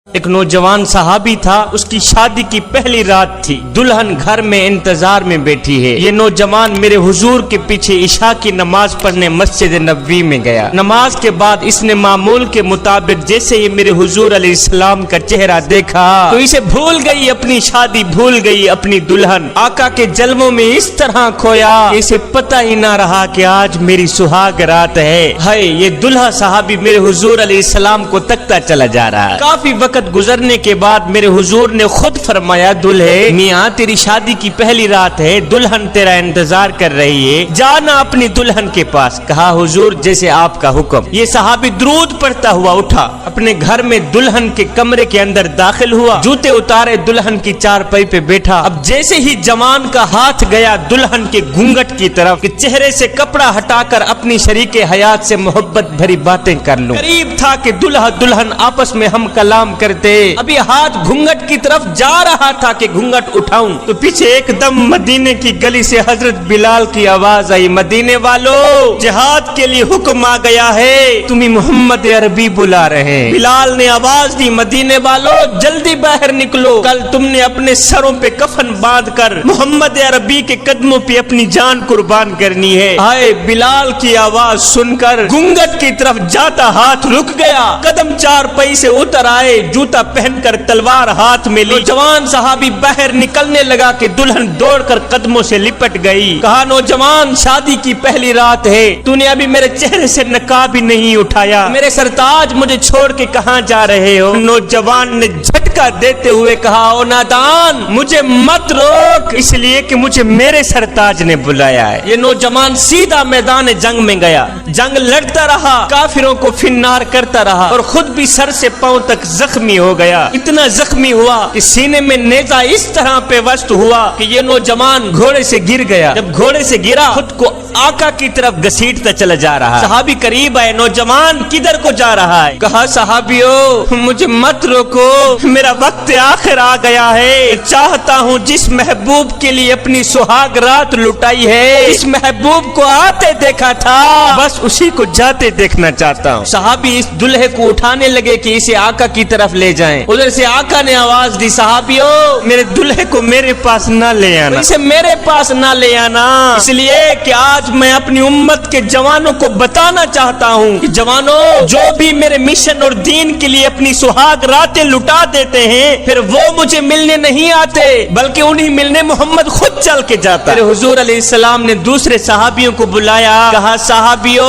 ایک نوجوان صحابی تھا، اس کی شادی کی پہلی رات تھی، دلہن گھر میں انتظار میں بیٹھی ہے۔ یہ نوجوان میرے حضور کے پیچھے عشاء کی نماز پڑھنے مسجد نبوی میں گیا۔ نماز کے بعد اس نے معمول کے مطابق جیسے یہ میرے حضور علیہ السلام کا چہرہ دیکھا تو اسے بھول گئی اپنی شادی، بھول گئی اپنی دلہن، آقا کے جلووں میں اس طرح کھویا اسے پتہ ہی نہ رہا کہ آج میری سہاگ رات ہے۔ ہائے، یہ دلہا صحابی میرے حضور علیہ السلام کو تکتا چلا جا رہا ہے۔ کافی وقت گزرنے کے بعد میرے حضور نے خود فرمایا، دلہے میاں تیری شادی کی پہلی رات ہے، دلہن تیرا انتظار کر رہی ہے، جانا اپنی دلہن کے پاس۔ کہا حضور جیسے آپ کا حکم۔ یہ صحابی درود پڑھتا ہوا اٹھا، اپنے گھر میں دلہن کے کمرے کے اندر داخل ہوا، جوتے اتارے، دلہن کی چارپائی پہ بیٹھا۔ اب جیسے ہی جوان کا ہاتھ گیا دلہن کے گھونگھٹ کی طرف کہ چہرے سے کپڑا ہٹا کر اپنی شریک حیات سے محبت بھری باتیں کر لوں، قریب تھا کہ دلہا دلہن آپس میں ہم کلام کرتے، ابھی ہاتھ گھونگھٹ کی طرف جا رہا تھا کہ گھونگھٹ اٹھاؤں تو پیچھے ایک دم مدینے کی گلی سے حضرت بلال کی آواز آئی، مدینے والو جہاد کے لیے حکم آ گیا ہے، تمہیں محمد عربی بلا رہے ہیں۔ بلال نے آواز دی، مدینے والو جلدی باہر نکلو، کل تم نے اپنے سروں پہ کفن باندھ کر محمد عربی کے قدموں پہ اپنی جان قربان کرنی ہے۔ ہائے، بلال کی آواز سن کر گھونگھٹ کی طرف جاتا ہاتھ رک گیا، قدم چار پئی سے اتر آئے، جوتا پہن کر تلوار ہاتھ میں لی، جوان صحابی باہر نکلنے لگا کہ دلہن دوڑ کر قدموں سے لپٹ گئی۔ کہا نوجوان شادی کی پہلی رات ہے، تو نے ابھی میرے چہرے سے نقاب ہی نہیں اٹھایا، میرے سرتاج مجھے چھوڑ کے کہاں جا رہے ہو؟ نوجوان نے جھٹکا دیتے ہوئے کہا، او نادان مجھے مت روک، اس لیے کہ مجھے میرے سرتاج نے بلایا ہے۔ یہ نوجوان سیدھا میدان جنگ میں گیا، جنگ لڑتا رہا، کافروں کو فنار کرتا رہا اور خود بھی سر سے پاؤں تک زخمی ہو گیا۔ اتنا زخمی ہوا کہ سینے میں نیزہ اس طرح پہ وسط ہوا کہ یہ نوجوان گھوڑے سے گر گیا۔ جب گھوڑے سے گرا خود کو آقا کی طرف گھسیٹتا چلا جا رہا۔ صحابی قریب آئے، نوجوان کدھر کو جا رہا ہے؟ کہا صحابیو مجھے مت روکو، میرا وقت آخر آ گیا ہے، چاہتا ہوں جس محبوب کے لیے اپنی سہاگ رات لٹائی ہے، اس محبوب کو آتے دیکھا تھا، بس اسی کو جاتے دیکھنا چاہتا ہوں۔ صحابی اس دلہے کو اٹھانے لگے کہ اسے آقا کی طرف لے جائیں، ادھر سے آقا نے آواز دی، صحابیو میرے دلہے کو میرے پاس نہ لے آنا، اسے میرے پاس نہ لے آنا، اس لیے کہ آج میں اپنی امت کے جوانوں کو بتانا چاہتا ہوں کہ جوانوں جو بھی میرے مشن اور دین کے لیے اپنی سہاگ راتیں لٹا دیتے ہیں پھر وہ مجھے ملنے نہیں آتے بلکہ انہیں ملنے محمد خود چل کے جاتا ہے۔ حضور علیہ السلام نے دوسرے صحابیوں کو بلایا، کہا صحابیو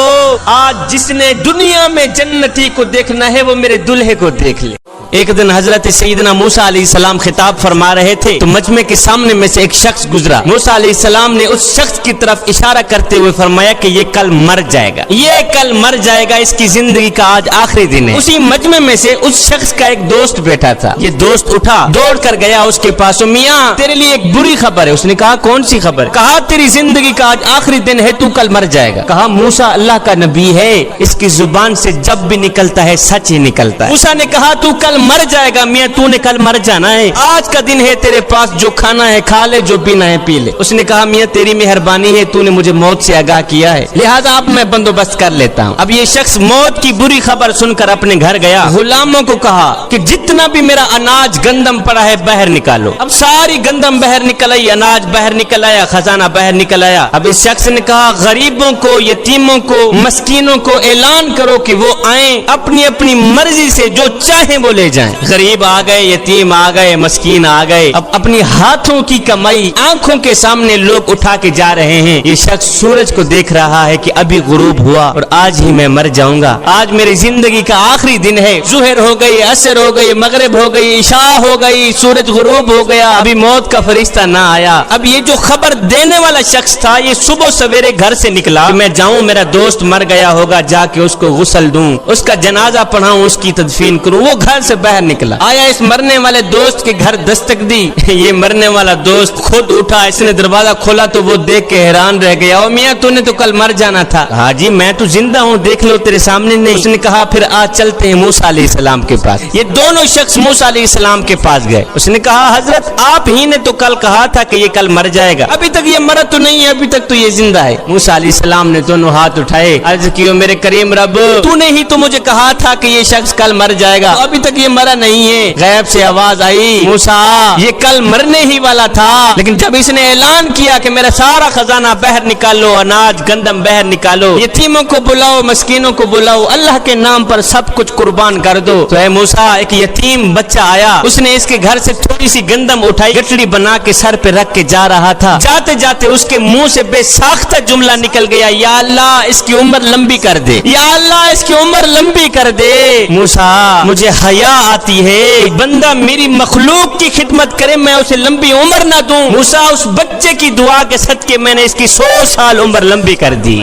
آج جس نے دنیا میں جنتی کو دیکھنا ہے وہ میرے دلہے کو دیکھ لے۔ ایک دن حضرت سیدنا موسیٰ علیہ السلام خطاب فرما رہے تھے تو مجمع کے سامنے میں سے ایک شخص گزرا، موسیٰ علیہ السلام نے اس شخص کی طرف اشارہ کرتے ہوئے فرمایا کہ یہ کل مر جائے گا، یہ کل مر جائے گا، اس کی زندگی کا آج آخری دن ہے۔ اسی مجمع میں سے اس شخص کا ایک دوست بیٹھا تھا، یہ دوست اٹھا دوڑ کر گیا اس کے پاس، میاں تیرے لیے ایک بری خبر ہے۔ اس نے کہا کون سی خبر؟ کہا تیری زندگی کا آج آخری دن ہے، تو کل مر جائے گا۔ کہا موسیٰ اللہ کا نبی ہے، اس کی زبان سے جب بھی نکلتا ہے سچ ہی نکلتا ہے۔ موسیٰ نے کہا تو کل مر جائے گا، میاں تو نے کل مر جانا ہے، آج کا دن ہے، تیرے پاس جو کھانا ہے کھا لے، جو پینا ہے پی لے۔ اس نے کہا میاں تیری مہربانی ہے، تو نے مجھے موت سے آگاہ کیا ہے، لہذا اب میں بندوبست کر لیتا ہوں۔ اب یہ شخص موت کی بری خبر سن کر اپنے گھر گیا، غلاموں کو کہا کہ جتنا بھی میرا اناج گندم پڑا ہے باہر نکالو۔ اب ساری گندم باہر نکل آئی، اناج باہر نکل آیا، خزانہ باہر نکل آیا۔ اب اس شخص نے کہا غریبوں کو، یتیموں کو، مسکینوں کو اعلان کرو کہ وہ آئیں، اپنی اپنی مرضی سے جو چاہیں وہ لے جائیں۔ غریب آ گئے، یتیم آ گئے، مسکین آ گئے، اب اپنی ہاتھوں کی کمائی آنکھوں کے سامنے لوگ اٹھا کے جا رہے ہیں۔ یہ شخص سورج کو دیکھ رہا ہے کہ ابھی غروب ہوا اور آج ہی میں مر جاؤں گا، آج میری زندگی کا آخری دن ہے، ظہر ہو گئی، عصر ہو گئی، مغرب ہو گئی، عشاء ہو گئی، سورج غروب ہو گیا، ابھی موت کا فرشتہ نہ آیا۔ اب یہ جو خبر دینے والا شخص تھا یہ صبح سویرے گھر سے نکلا، میں جاؤں میرا دوست مر گیا ہوگا، جا کے اس کو غسل دوں، اس کا جنازہ پڑھاؤں، اس کی تدفین کروں۔ وہ گھر سے باہر نکلا، آیا اس مرنے والے دوست کے گھر دستک دی، یہ مرنے والا دوست خود اٹھا، اس نے دروازہ کھولا تو وہ دیکھ کے حیران رہ گیا، او میاں تو نے تو کل مر جانا تھا۔ ہاں جی میں تو زندہ ہوں، دیکھ لو تیرے سامنے نہیں۔ اس نے کہا پھر آج چلتے ہیں موسیٰ علیہ السلام کے پاس۔ یہ دونوں شخص موسیٰ علیہ السلام کے پاس گئے، اس نے کہا حضرت آپ ہی نے تو کل کہا تھا کہ یہ کل مر جائے گا، ابھی تک یہ مرا تو نہیں ہے، ابھی تک تو یہ زندہ ہے۔ موسیٰ علیہ السلام نے دونوں ہاتھ اٹھائے، عرض کیو میرے کریم رب تو نے ہی تو مجھے کہا تھا کہ یہ شخص کل مر جائے گا، ابھی تک یہ یہ مرا نہیں ہے۔ غیب سے آواز آئی، موسیٰ یہ کل مرنے ہی والا تھا، لیکن جب اس نے اعلان کیا کہ میرا سارا خزانہ باہر نکالو، اناج گندم باہر نکالو، یتیموں کو بلاؤ، مسکینوں کو بلاؤ، اللہ کے نام پر سب کچھ قربان کر دو، تو اے موسیٰ ایک یتیم بچہ آیا، اس نے اس کے گھر سے تھوڑی سی گندم اٹھائی، گٹڑی بنا کے سر پہ رکھ کے جا رہا تھا، جاتے جاتے اس کے منہ سے بے ساختہ جملہ نکل گیا، یا اللہ اس کی عمر لمبی کر دے، یا اللہ اس کی عمر لمبی کر دے۔ موسیٰ مجھے حیا آتی ہے، بندہ میری مخلوق کی خدمت کرے میں اسے لمبی عمر نہ دوں۔ موسیٰ اس بچے کی دعا کے صدقے میں نے اس کی 100 سال عمر لمبی کر دی۔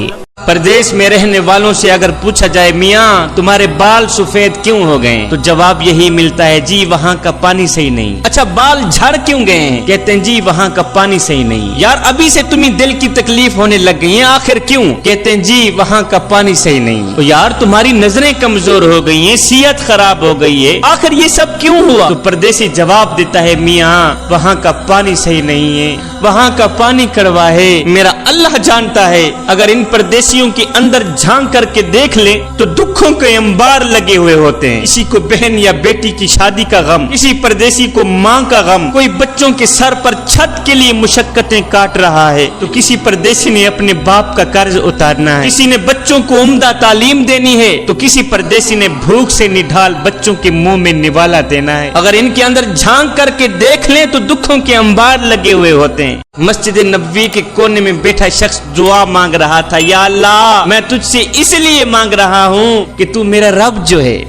پردیس میں رہنے والوں سے اگر پوچھا جائے میاں تمہارے بال سفید کیوں ہو گئے، تو جواب یہی ملتا ہے جی وہاں کا پانی صحیح نہیں۔ اچھا بال جھڑ کیوں گئے ہیں، کہتے ہیں جی وہاں کا پانی صحیح نہیں۔ یار ابھی سے تمہیں دل کی تکلیف ہونے لگ گئی ہیں، آخر کیوں، کہتے ہیں جی وہاں کا پانی صحیح نہیں۔ تو یار تمہاری نظریں کمزور ہو گئی ہیں، صحت خراب ہو گئی ہے، آخر یہ سب کیوں ہوا، تو پردیسی جواب دیتا ہے میاں وہاں کا پانی صحیح نہیں ہے، وہاں کا پانی کڑوا ہے، میرا اللہ جانتا ہے، اگر ان پردیسیوں کے اندر جھانک کر کے دیکھ لیں تو دکھوں کے انبار لگے ہوئے ہوتے ہیں، کسی کو بہن یا بیٹی کی شادی کا غم، کسی پردیسی کو ماں کا غم، کوئی بچوں کے سر پر چھت کے لیے مشقتیں کاٹ رہا ہے، تو کسی پردیسی نے اپنے باپ کا قرض اتارنا ہے، کسی نے بچوں کو عمدہ تعلیم دینی ہے، تو کسی پردیسی نے بھوک سے نڈھال بچوں کے منہ میں نوالا دینا ہے۔ اگر ان کے اندر جھانک کر کے دیکھ لیں تو دکھوں کے انبار لگے ہوئے ہوتے ہیں۔ مسجد نبوی کے کونے میں بیٹھا شخص دعا مانگ رہا تھا، یا اللہ میں تجھ سے اس لیے مانگ رہا ہوں کہ تو میرا رب جو ہے،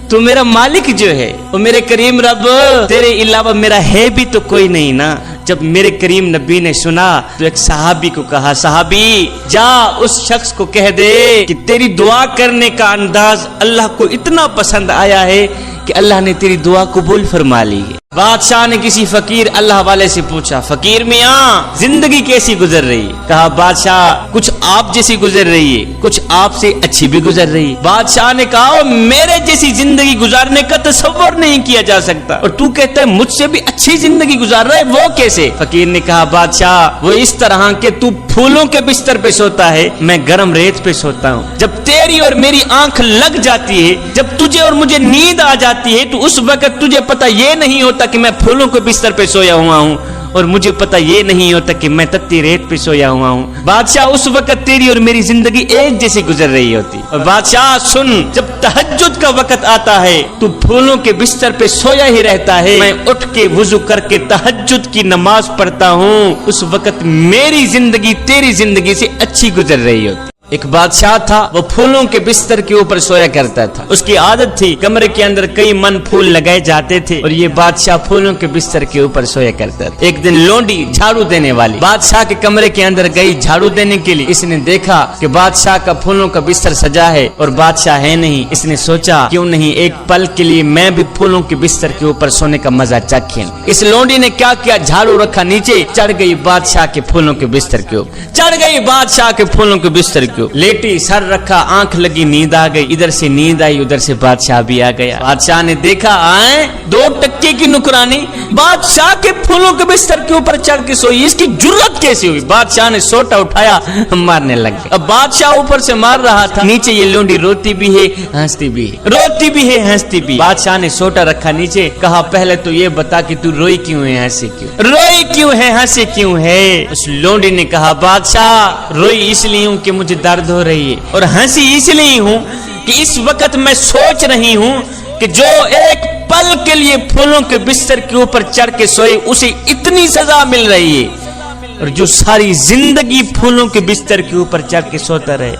تو میرا مالک جو ہے، اور میرے کریم رب تیرے علاوہ میرا ہے بھی تو کوئی نہیں نا۔ جب میرے کریم نبی نے سنا تو ایک صحابی کو کہا، صحابی جا اس شخص کو کہہ دے کہ تیری دعا کرنے کا انداز اللہ کو اتنا پسند آیا ہے کہ اللہ نے تیری دعا قبول فرما لی ہے۔ بادشاہ نے کسی فقیر اللہ والے سے پوچھا، فقیر میاں زندگی کیسی گزر رہی ہے، کہا بادشاہ کچھ آپ جیسی گزر رہی ہے، کچھ آپ سے اچھی بھی گزر رہی ہے۔ بادشاہ نے کہا میرے جیسی زندگی گزارنے کا تصور نہیں کیا جا سکتا، اور تو کہتا ہے مجھ سے بھی اچھی زندگی گزار رہا ہے، وہ کیسے؟ فقیر نے کہا بادشاہ وہ اس طرح کہ تو پھولوں کے بستر پہ سوتا ہے، میں گرم ریت پہ سوتا ہوں، جب تیری اور میری آنکھ لگ جاتی ہے، جب تجھے اور مجھے نیند آ جاتی ہے، تو اس وقت تجھے پتہ یہ نہیں ہوتا کہ میں پھولوں کے بستر پہ سویا ہوا ہوں، اور مجھے پتہ یہ نہیں ہوتا کہ میں تتی ریت پہ سویا ہوا ہوں۔ بادشاہ اس وقت تیری اور میری زندگی ایک جیسی گزر رہی ہوتی۔ اور بادشاہ سن، جب تہجد کا وقت آتا ہے تو پھولوں کے بستر پہ سویا ہی رہتا ہے، میں اٹھ کے وضو کر کے تہجد کی نماز پڑھتا ہوں، اس وقت میری زندگی تیری زندگی سے اچھی گزر رہی ہوتی۔ ایک بادشاہ تھا، وہ پھولوں کے بستر کے اوپر سویا کرتا تھا، اس کی عادت تھی کمرے کے اندر کئی من پھول لگائے جاتے تھے، اور یہ بادشاہ پھولوں کے بستر کے اوپر سویا کرتا تھا۔ ایک دن لونڈی جھاڑو دینے والی بادشاہ کے کمرے کے اندر گئی جھاڑو دینے کے لیے، اس نے دیکھا کہ بادشاہ کا پھولوں کا بستر سجا ہے اور بادشاہ ہے نہیں، اس نے سوچا کیوں نہیں ایک پل کے لیے میں بھی پھولوں کے بستر کے اوپر سونے کا مزہ چکھیں۔ اس لونڈی نے کیا کیا، جھاڑو رکھا نیچے، چڑھ گئی بادشاہ کے پھولوں کے بستر کے اوپر، چڑھ گئی بادشاہ کے پھولوں کے بستر کے اوپر، لیٹی سر رکھا، آنکھ لگی، نیند آ گئی، ادھر سے نیند آئی، ادھر سے بادشاہ بھی آ گیا۔ بادشاہ نے دیکھا آئیں 2 ٹکے کی نکرانی بادشاہ کے پھولوں کے بستر کے اوپر چڑھ کے سوئی، اس کی جرت کیسی ہوئی؟ بادشاہ نے سوٹا اٹھایا، مارنے لگ گیا۔ اب بادشاہ اوپر سے مار رہا تھا، نیچے یہ لونڈی روتی بھی ہے ہنستی بھی ہے، روتی بھی ہے ہنستی بھی۔ بادشاہ نے سوٹا رکھا نیچے، کہا پہلے تو یہ بتا کہ تو روئی کیوں ہے، ہنسی کیوں، روئی کیوں ہے، ہنسی کیوں ہے؟ اس لونڈی نے کہا بادشاہ روئی اس لیے ہوں کہ مجھے درد ہو رہی ہے، اور ہنسی اس لیے ہوں کہ اس وقت میں سوچ رہی ہوں کہ جو ایک پل کے لیے پھولوں کے بستر کے اوپر چڑھ کے سوئے اسے اتنی سزا مل رہی ہے، اور جو ساری زندگی پھولوں کے بستر کے اوپر چڑھ کے سوتا رہے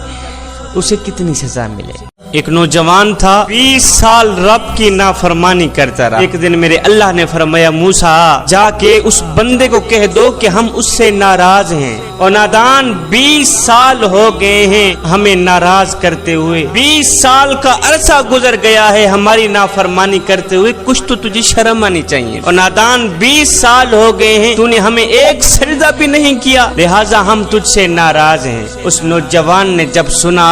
اسے کتنی سزا ملے۔ ایک نوجوان تھا 20 سال رب کی نافرمانی کرتا رہا۔ ایک دن میرے اللہ نے فرمایا موسیٰ جا کے اس بندے کو کہہ دو کہ ہم اس سے ناراض ہیں، اور نادان 20 سال ہو گئے ہیں ہمیں ناراض کرتے ہوئے، 20 سال کا عرصہ گزر گیا ہے ہماری نافرمانی کرتے ہوئے، کچھ تو تجھے شرم آنی چاہیے، اور نادان 20 سال ہو گئے ہیں تو نے ہمیں ایک سجدہ بھی نہیں کیا، لہٰذا ہم تجھ سے ناراض ہیں۔ اس نوجوان نے جب سنا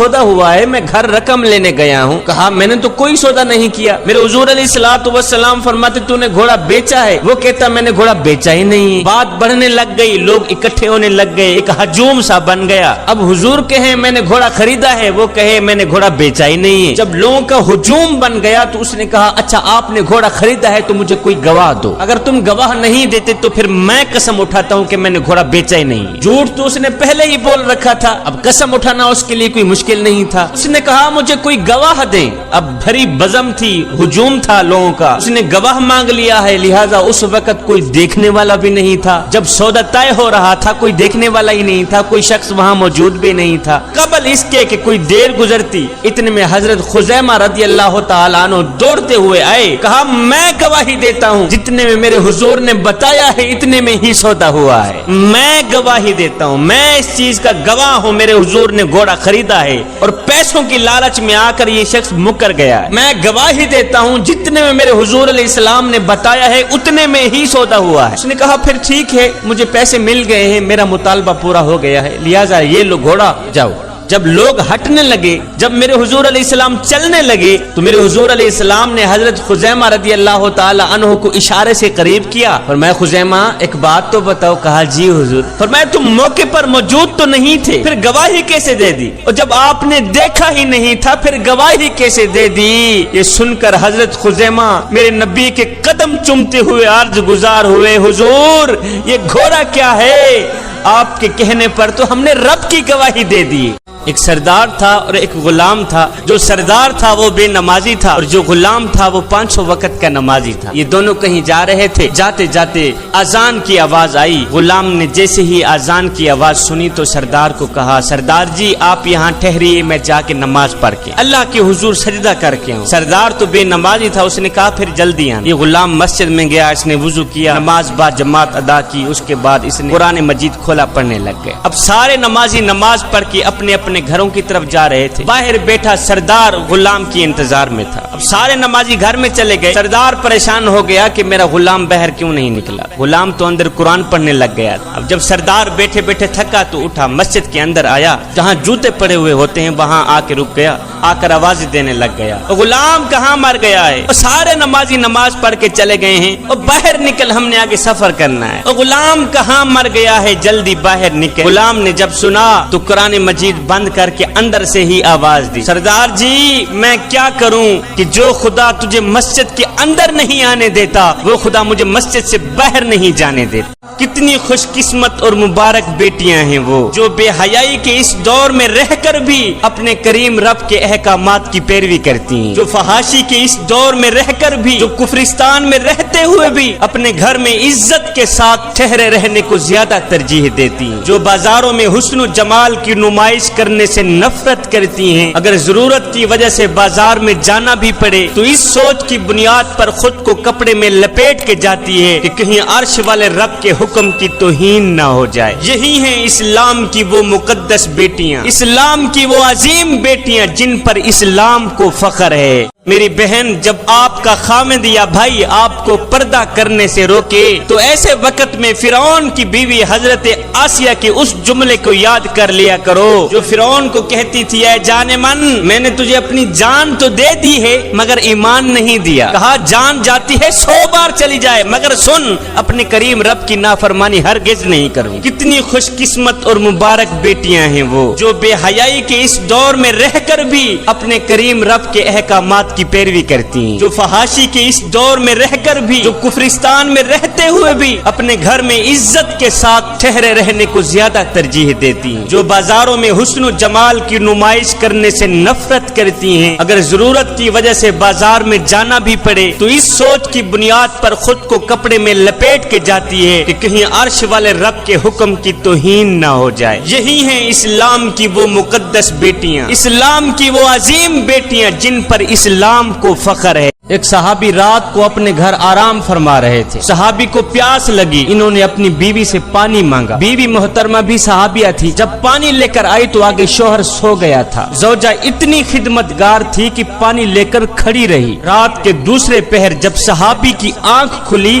سودا ہوا ہے، میں گھر رقم لینے گیا ہوں۔ کہا میں نے تو کوئی سودا نہیں کیا۔ میرے حضور علیہ الصلوۃ والسلام فرماتے تو نے گھوڑا بیچا ہے؟ وہ کہتا میں نے گھوڑا بیچا ہی نہیں۔ بات بڑھنے لگ گئی، لوگ اکٹھے ہونے لگ گئے، ایک ہجوم سا بن گیا۔ اب حضور کہے میں نے گھوڑا خریدا ہے، وہ کہے میں نے گھوڑا بیچا ہی نہیں ہے۔ جب لوگوں کا ہجوم بن گیا تو اس نے کہا اچھا آپ نے گھوڑا خریدا ہے تو مجھے کوئی گواہ دو، اگر تم گواہ نہیں دیتے تو پھر میں قسم اٹھاتا ہوں کہ میں نے گھوڑا بیچا ہی نہیں۔ جھوٹ تو اس نے پہلے ہی بول رکھا تھا، اب قسم اٹھانا اس کے لیے کوئی مشکل نہیں تھا۔ اس نے کہا مجھے کوئی گواہ دیں۔ اب بھری بزم تھی، ہجوم تھا لوگوں کا، اس نے گواہ مانگ لیا ہے، لہذا اس وقت کوئی دیکھنے والا بھی نہیں تھا۔ جب سودا طے ہو رہا تھا کوئی دیکھنے والا ہی نہیں تھا، کوئی شخص وہاں موجود بھی نہیں تھا۔ قبل اس کے کہ کوئی دیر گزرتی، اتنے میں حضرت خزیمہ رضی اللہ تعالیٰ عنہ دوڑتے ہوئے آئے، کہا میں گواہی دیتا ہوں، جتنے میں میرے حضور نے بتایا ہے اتنے میں ہی سودا ہوا ہے، میں گواہی دیتا ہوں، میں اس چیز کا گواہ ہوں، میرے حضور نے گھوڑا خریدا ہے اور پیسوں کی لالچ میں آ کر یہ شخص مکر گیا ہے۔ میں گواہی دیتا ہوں جتنے میں میرے حضور علیہ السلام نے بتایا ہے اتنے میں ہی سودا ہوا ہے۔ اس نے کہا پھر ٹھیک ہے، مجھے پیسے مل گئے ہیں، میرا مطالبہ پورا ہو گیا ہے، لہذا یہ لو گھوڑا جاؤ۔ جب لوگ ہٹنے لگے، جب میرے حضور علیہ السلام چلنے لگے تو میرے حضور علیہ السلام نے حضرت خزیمہ رضی اللہ تعالی عنہ کو اشارے سے قریب کیا، فرمایا خزیمہ ایک بات تو بتاؤ۔ کہا جی حضور۔ فرمایا تم موقع پر موجود تو نہیں تھے، پھر گواہی کیسے دے دی؟ اور جب آپ نے دیکھا ہی نہیں تھا پھر گواہی کیسے دے دی؟ یہ سن کر حضرت خزیمہ میرے نبی کے قدم چومتے ہوئے عرض گزار ہوئے، حضور یہ گھوڑا کیا ہے؟ آپ کے کہنے پر تو ہم نے رب کی گواہی دے دی۔ ایک سردار تھا اور ایک غلام تھا، جو سردار تھا وہ بے نمازی تھا اور جو غلام تھا وہ 500 وقت کا نمازی تھا۔ یہ دونوں کہیں جا رہے تھے، جاتے جاتے اذان کی آواز آئی۔ غلام نے جیسے ہی اذان کی آواز سنی تو سردار کو کہا سردار جی آپ یہاں ٹھہریے، میں جا کے نماز پڑھ کے اللہ کے حضور سجدہ کر کے ہوں۔ سردار تو بے نمازی تھا، اس نے کہا پھر جلدی آنا۔ یہ غلام مسجد میں گیا، اس نے وضو کیا، نماز با جماعت ادا کی، اس کے بعد اس نے قرآن مجید کھولا، پڑھنے لگ گئے۔ اب سارے نمازی نماز پڑھ کے اپنے اپنے گھروں کی طرف جا رہے تھے۔ باہر بیٹھا سردار غلام کی انتظار میں تھا۔ اب سارے نمازی گھر میں چلے گئے، سردار پریشان ہو گیا کہ میرا غلام باہر کیوں نہیں نکلا۔ غلام تو اندر قرآن پڑھنے لگ گیا۔ اب جب سردار بیٹھے بیٹھے تھکا تو اٹھا، مسجد کے اندر آیا، جہاں جوتے پڑے ہوئے ہوتے ہیں وہاں آ کے رک گیا، آ کر آواز دینے لگ گیا غلام کہاں مر گیا ہے؟ اور سارے نمازی نماز پڑھ کے چلے گئے ہیں اور باہر نکل، ہم نے آگے سفر کرنا ہے۔ اور غلام کہاں مر گیا ہے؟ جلدی باہر نکل۔ غلام نے جب سنا تو قرآن مجید بند کر کے اندر سے ہی آواز دی سردار جی میں کیا کروں کہ جو خدا تجھے مسجد کے اندر نہیں آنے دیتا وہ خدا مجھے مسجد سے باہر نہیں جانے دیتا۔ کتنی خوش قسمت اور مبارک بیٹیاں ہیں وہ جو بے حیائی کے اس دور میں رہ کر بھی اپنے کریم رب کے احکامات کی پیروی کرتی ہیں، جو فحاشی کے اس دور میں رہ کر بھی، جو کفرستان میں رہتے ہوئے بھی اپنے گھر میں عزت کے ساتھ ٹھہرے رہنے کو زیادہ ترجیح دیتی ہیں، جو بازاروں میں حسن و جمال کی نمائش کرنے سے نفرت کرتی ہیں، اگر ضرورت کی وجہ سے بازار میں جانا بھی پڑے تو اس سوچ کی بنیاد پر خود کو کپڑے میں لپیٹ کے جاتی ہے کہ کہیں عرش والے رب کے حکم کی توہین نہ ہو جائے۔ یہی ہیں اسلام کی وہ مقدس بیٹیاں، اسلام کی وہ عظیم بیٹیاں جن پر اسلام کو فخر ہے۔ میری بہن جب آپ کا خامد یا بھائی آپ کو پردہ کرنے سے روکے تو ایسے وقت میں فرعون کی بیوی حضرت آسیہ کے اس جملے کو یاد کر لیا کرو جو فرعون کو کہتی تھی اے جان من میں نے تجھے اپنی جان تو دے دی ہے مگر ایمان نہیں دیا، کہا جان جاتی ہے 100 بار چلی جائے مگر سن اپنے کریم رب کی نافرمانی ہرگز نہیں کروں۔ کتنی خوش قسمت اور مبارک بیٹیاں ہیں وہ جو بے حیائی کے اس دور میں رہ کر بھی اپنے کریم رب کے احکامات کی پیروی کرتی ہیں، جو فحاشی کے اس دور میں رہ کر بھی، جو کفرستان میں رہتے ہوئے بھی اپنے گھر میں عزت کے ساتھ ٹھہرے رہنے کو زیادہ ترجیح دیتی ہیں، جو بازاروں میں حسن و جمال کی نمائش کرنے سے نفرت کرتی ہیں، اگر ضرورت کی وجہ سے بازار میں جانا بھی پڑے تو اس سوچ کی بنیاد پر خود کو کپڑے میں لپیٹ کے جاتی ہے کہ کہیں عرش والے رب کے حکم کی توہین نہ ہو جائے۔ یہی ہیں اسلام کی وہ مقدس بیٹیاں، اسلام کی وہ عظیم بیٹیاں جن پر اسلام کو فخر ہے۔ ایک صحابی رات کو اپنے گھر آرام فرما رہے تھے، صحابی کو پیاس لگی، انہوں نے اپنی بیوی سے پانی مانگا، بیوی محترمہ بھی صحابیہ تھی، جب پانی لے کر آئی تو آگے شوہر سو گیا تھا، زوجہ اتنی خدمتگار تھی کہ پانی لے کر کھڑی رہی۔ رات کے دوسرے پہر جب صحابی کی آنکھ کھلی